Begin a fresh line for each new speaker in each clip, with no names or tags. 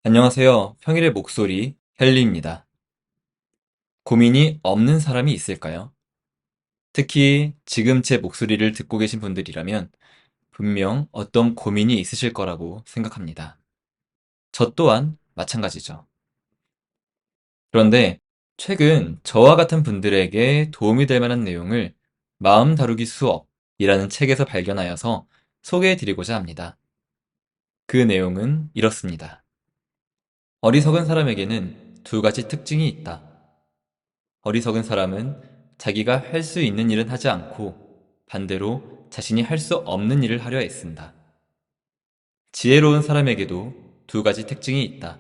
안녕하세요. 평일의 목소리 헨리입니다. 고민이 없는 사람이 있을까요? 특히 지금 제 목소리를 듣고 계신 분들이라면 분명 어떤 고민이 있으실 거라고 생각합니다. 저 또한 마찬가지죠. 그런데 최근 저와 같은 분들에게 도움이 될 만한 내용을 마음 다루기 수업이라는 책에서 발견하여서 소개해 드리고자 합니다. 그 내용은 이렇습니다. 어리석은 사람에게는 두 가지 특징이 있다. 어리석은 사람은 자기가 할 수 있는 일은 하지 않고 반대로 자신이 할 수 없는 일을 하려 애쓴다. 지혜로운 사람에게도 두 가지 특징이 있다.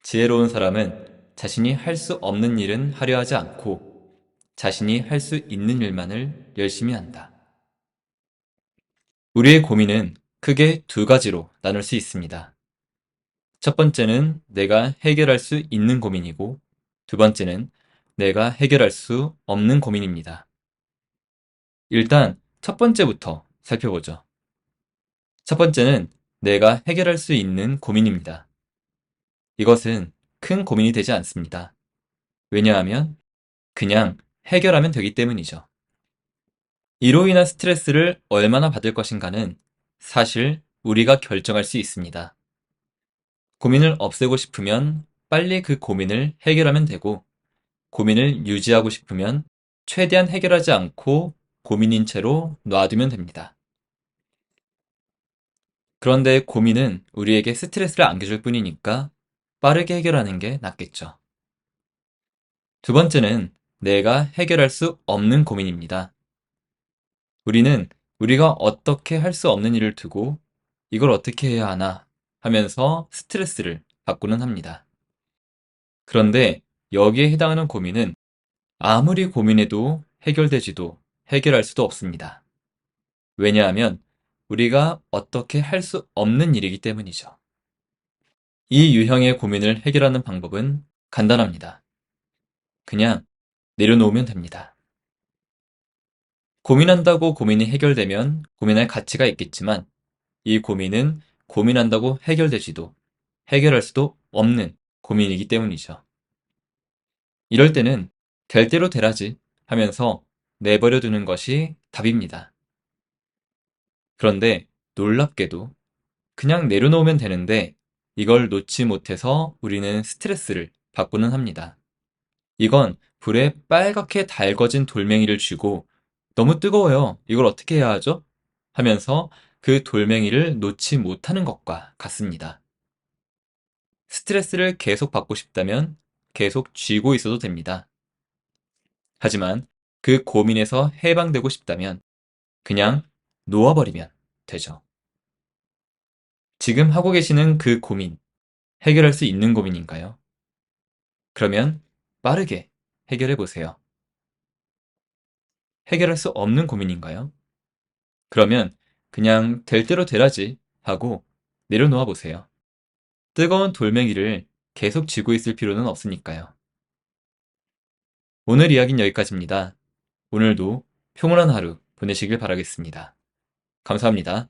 지혜로운 사람은 자신이 할 수 없는 일은 하려 하지 않고 자신이 할 수 있는 일만을 열심히 한다. 우리의 고민은 크게 두 가지로 나눌 수 있습니다. 첫 번째는 내가 해결할 수 있는 고민이고 두 번째는 내가 해결할 수 없는 고민입니다. 일단 첫 번째부터 살펴보죠. 첫 번째는 내가 해결할 수 있는 고민입니다. 이것은 큰 고민이 되지 않습니다. 왜냐하면 그냥 해결하면 되기 때문이죠. 이로 인한 스트레스를 얼마나 받을 것인가는 사실 우리가 결정할 수 있습니다. 고민을 없애고 싶으면 빨리 그 고민을 해결하면 되고, 고민을 유지하고 싶으면 최대한 해결하지 않고 고민인 채로 놔두면 됩니다. 그런데 고민은 우리에게 스트레스를 안겨줄 뿐이니까 빠르게 해결하는 게 낫겠죠. 두 번째는 내가 해결할 수 없는 고민입니다. 우리는 우리가 어떻게 할 수 없는 일을 두고 이걸 어떻게 해야 하나 하면서 스트레스를 받고는 합니다. 그런데 여기에 해당하는 고민은 아무리 고민해도 해결되지도 해결할 수도 없습니다. 왜냐하면 우리가 어떻게 할 수 없는 일이기 때문이죠. 이 유형의 고민을 해결하는 방법은 간단합니다. 그냥 내려놓으면 됩니다. 고민한다고 고민이 해결되면 고민할 가치가 있겠지만 이 고민은 고민한다고 해결되지도 해결할 수도 없는 고민이기 때문이죠. 이럴 때는 될 대로 되라지 하면서 내버려 두는 것이 답입니다. 그런데 놀랍게도 그냥 내려놓으면 되는데 이걸 놓지 못해서 우리는 스트레스를 받고는 합니다. 이건 불에 빨갛게 달궈진 돌멩이를 쥐고 너무 뜨거워요. 이걸 어떻게 해야 하죠? 하면서 그 돌멩이를 놓지 못하는 것과 같습니다. 스트레스를 계속 받고 싶다면 계속 쥐고 있어도 됩니다. 하지만 그 고민에서 해방되고 싶다면 그냥 놓아버리면 되죠. 지금 하고 계시는 그 고민, 해결할 수 있는 고민인가요? 그러면 빠르게 해결해 보세요. 해결할 수 없는 고민인가요? 그러면 그냥 될 대로 되라지 하고 내려놓아 보세요. 뜨거운 돌멩이를 계속 쥐고 있을 필요는 없으니까요. 오늘 이야기는 여기까지입니다. 오늘도 평온한 하루 보내시길 바라겠습니다. 감사합니다.